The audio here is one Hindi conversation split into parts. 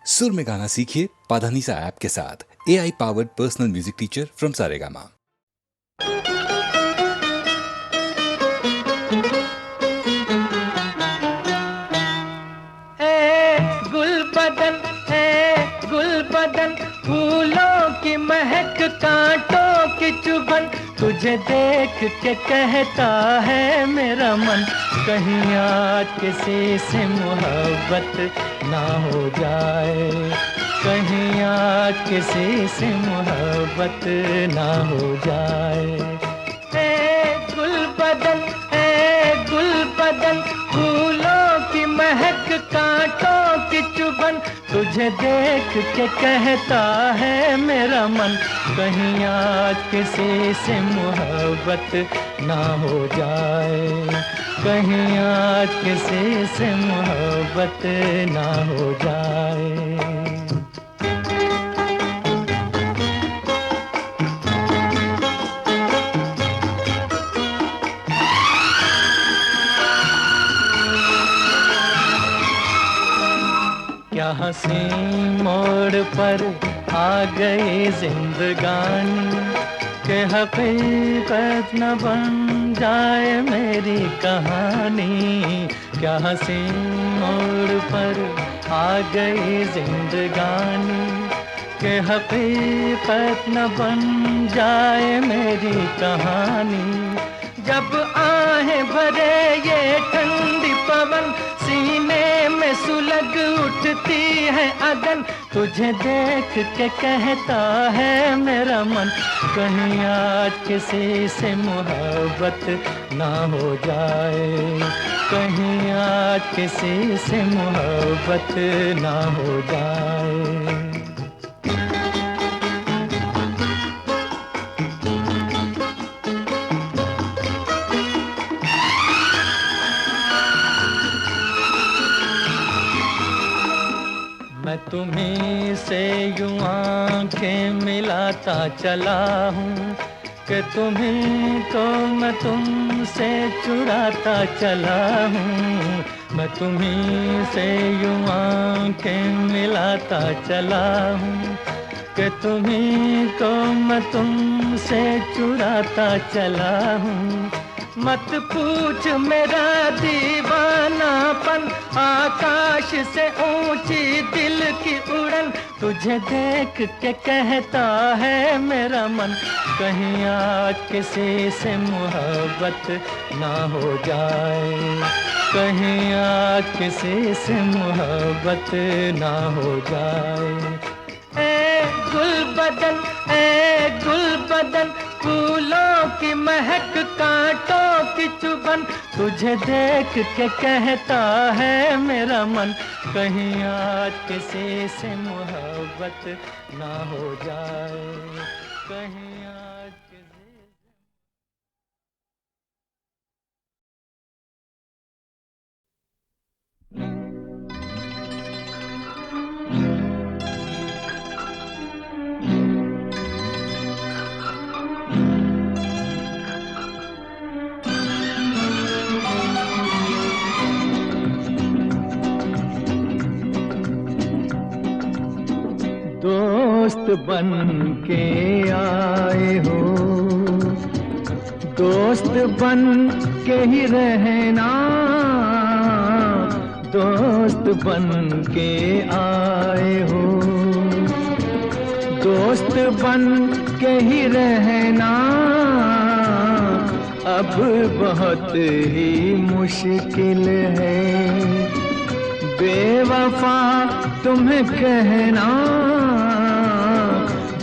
सुर में गाना सीखिए पाधानीसा ऐप के साथ। AI powered personal music teacher from Saregama. गुल बदन फूलों की महक कांटों की चुभन, तुझे देख के कहता है मेरा मन, कहीं आज किसी से मोहब्बत ना हो जाए, कहीं आज किसी से मोहब्बत ना हो जाए। गुल बदन फूलों की महक कांटों की चुभन, तुझे देख के कहता है मेरा मन, कहीं आज किसी से मोहब्बत ना हो जाए, कहीं आज किसी से मोहब्बत ना हो जाए। क्या हंसी मोड़ पर आ गई जिंदगानी, के हकीकत न बन जाए मेरी कहानी। क्या हंसी मोड़ पर आ गई जिंदगानी, के हकीकत न बन जाए मेरी कहानी। जब आहें भरे ये ठंडी पवन, सीने में सुलग उठती है अगन, तुझे देख के कहता है मेरा मन, कहीं आज किसी से मोहब्बत ना हो जाए, कहीं आज किसी से मोहब्बत ना हो जाए। मैं तुम्हीं से यूं आंखें मिलाता चला हूँ, कि तुम्हीं को मैं तुमसे चुराता चला हूँ। मैं तुम्हीं से यूं आंखें मिलाता चला हूँ, कि तुम्हीं को मैं तुमसे चुराता चला हूँ। मत पूछ मेरा दीवानापन, आकाश से ऊंची दिल की उड़न, तुझे देख के कहता है मेरा मन, कहीं आज किसी से मोहब्बत ना हो जाए, कहीं आज किसी से मोहब्बत ना हो जाए। गुल बदन फूलों की महक कांटों की चुभन, तुझे देख के कहता है मेरा मन, कहीं आज किसी से मोहब्बत ना हो जाए, कहीं आज किसी से। दोस्त बन के आए हो, दोस्त बन के ही रहना, दोस्त बन के आए हो, दोस्त बन के ही रहना, अब बहुत ही मुश्किल है बेवफा तुम्हें कहना,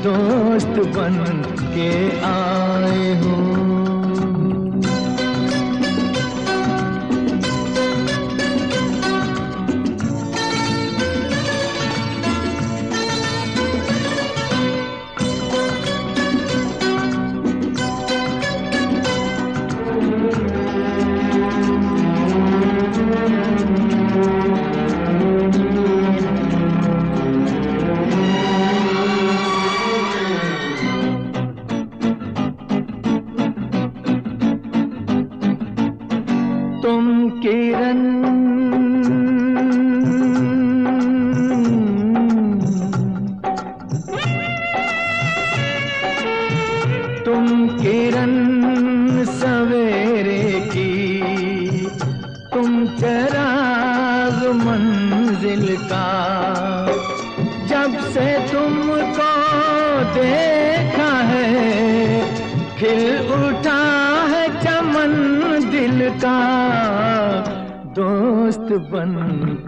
दोस्त बन के आए हो। जब से तुमको देखा है खिल उठा है चमन दिल का। दोस्त बन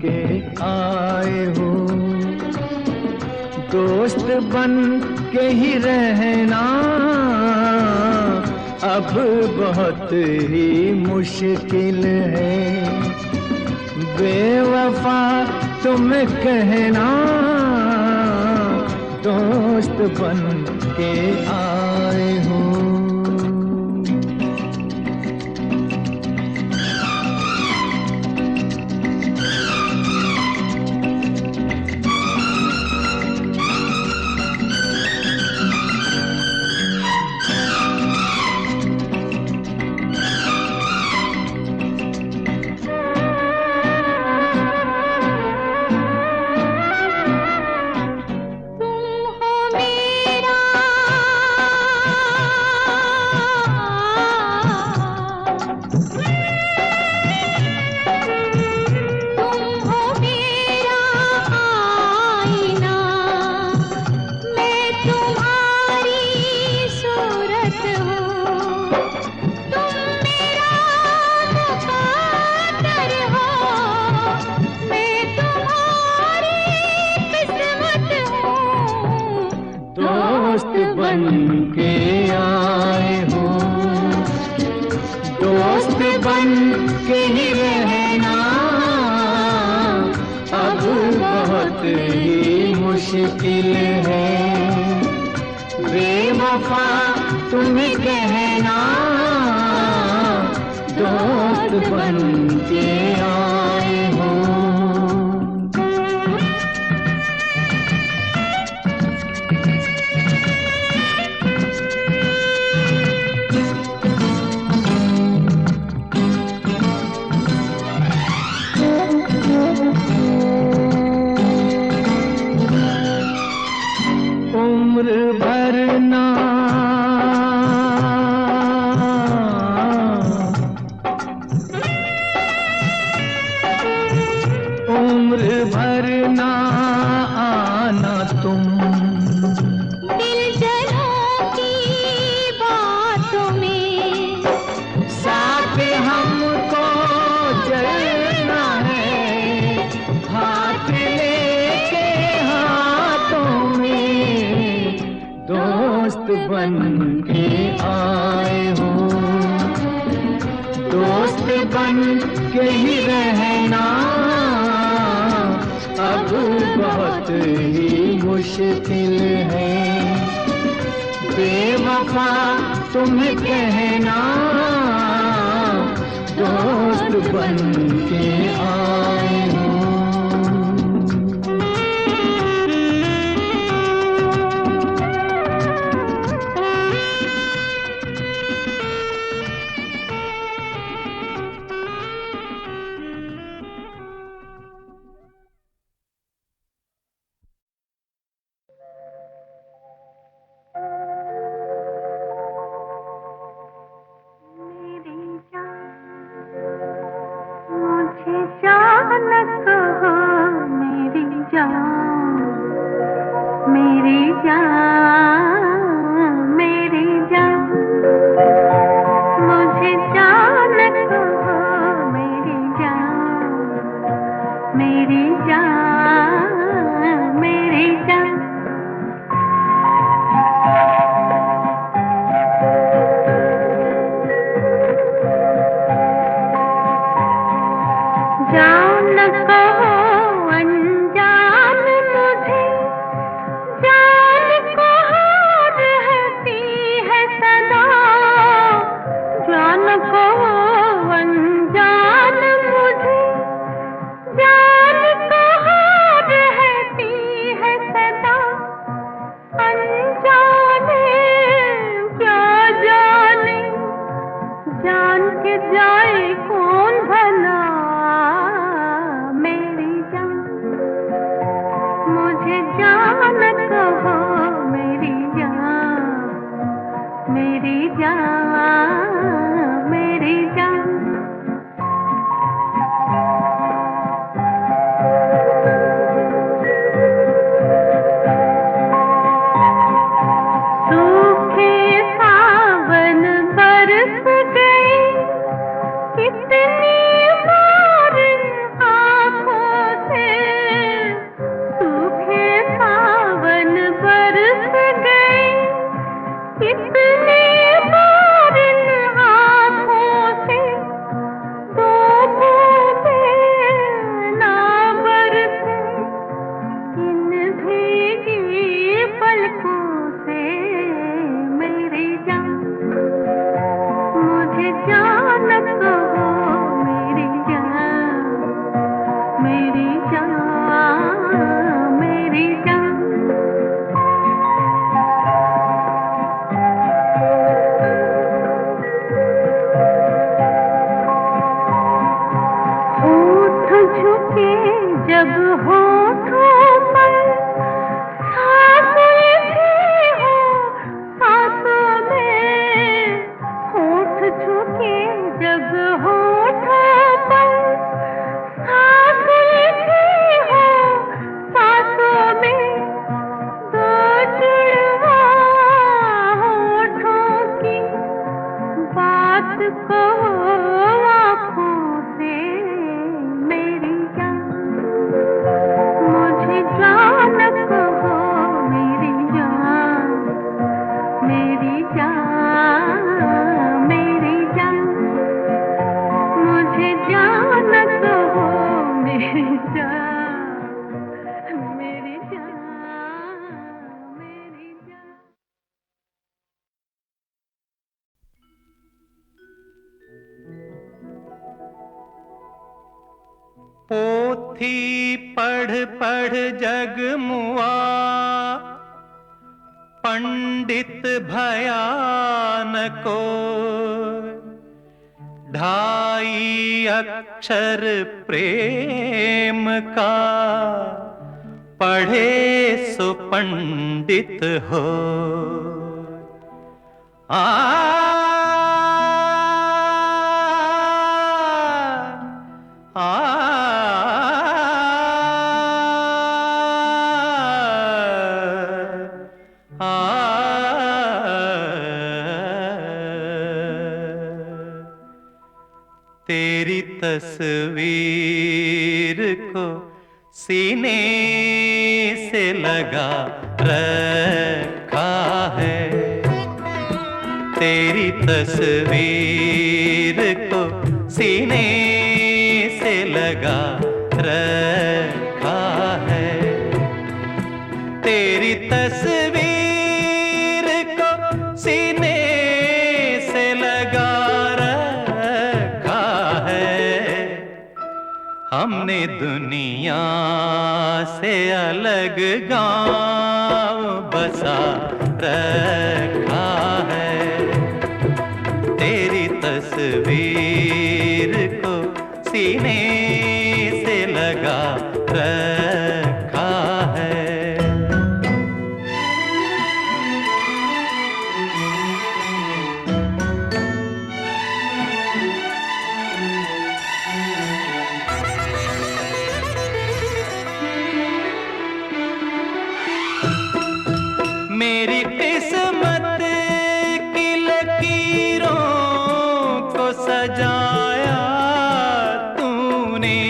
के आए हो, दोस्त बन के ही रहना अब बहुत ही मुश्किल है। बेवफा तुम कहना दोस्त बन के आए हो। दोस्त बन के आए हो, दोस्त बन के ही रहना अब बहुत ही मुश्किल है। बेवफा तुम कहना दोस्त बन के आए हो। उम्र भर ना उम्र भर ना आना तुम दिलजनों की बातों में, साथ हमको चलना है हाथ लेके हाथों में। दोस्त बन के आए हो, दोस्त बन के ही रहना अब बहुत ही मुश्किल है। बेवफा तुम कहना दोस्त बन के आए हो। मुझे जान कहो मेरी जान, मेरी जान, मेरी जान। मुझे जान कहो मेरी जान, मेरी जान, मेरी जान। जान कहो अनजान मुझे, जान कहो रहती है सदा। जान कहो अनजान मुझे, जान कहो रहती है सदा। अनजाने क्या जाने, जान के जाए कौन भला। मेरी जान, मुझे जान कहो मेरी जान, मेरी जान, मेरी जान। पोथी पढ़ पढ़ जग मुआ, पंडित भया न कोई। 2.5 अक्षर प्रेम का, पढ़े सो पंडित हो। तेरी तस्वीर को सीने से लगा रखा है, तेरी तस्वीर को सीने से लगा रखा है, तेरी तस्वीर को सीने से लगा रखा है। हमने दुनिया से अलग गांव बसा रखा है, तेरी तस्वीर को सीने से लगा रखा है। मेरी किस्मत की लकीरों को सजाया तूने,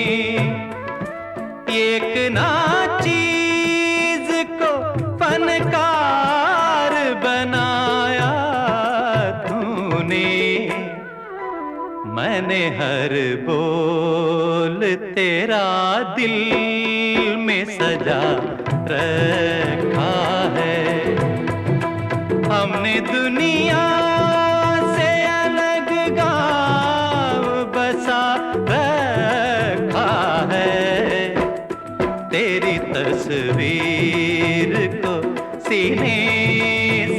एक ना चीज को फनकार बनाया तूने। मैंने हर बोल तेरा दिल में सजा रखा है, हमने दुनिया से अलग गांव बसा रखा है, तेरी तस्वीर को सीने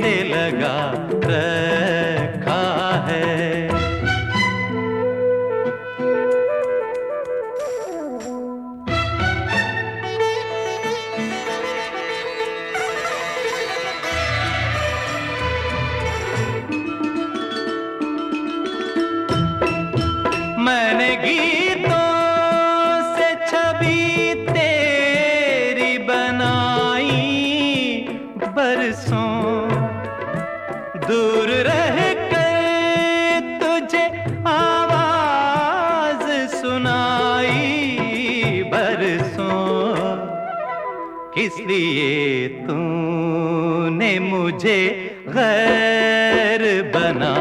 से लगा रखा है। मैंने गीतों से छवि तेरी बनाई, बरसों दूर रह कर तुझे आवाज सुनाई, बरसों किस लिए तूने मुझे गैर बना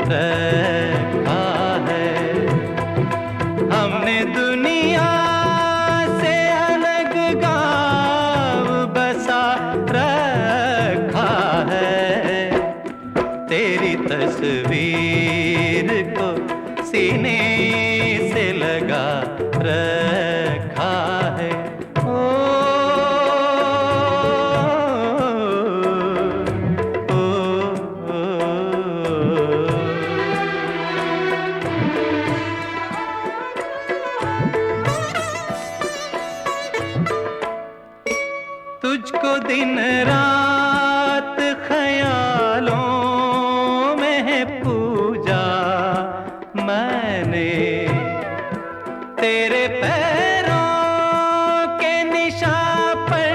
रखा है, हमने दुनिया से अलग गांव बसा रखा है, तेरी तस्वीर को सीने से लगा रखा है। तुझको दिन रात ख्यालों में पूजा मैंने, तेरे पैरों के निशान पर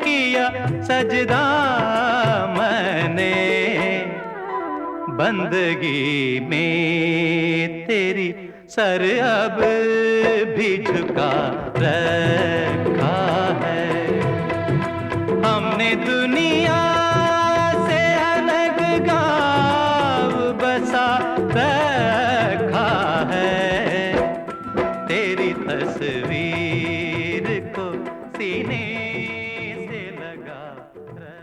किया सजदा मैंने, बंदगी में तेरी सर अब भी झुका रखा है, हमने दुनिया से अलग गांव बसा रखा है, तेरी तस्वीर को सीने से लगा रखा।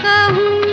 कहूँ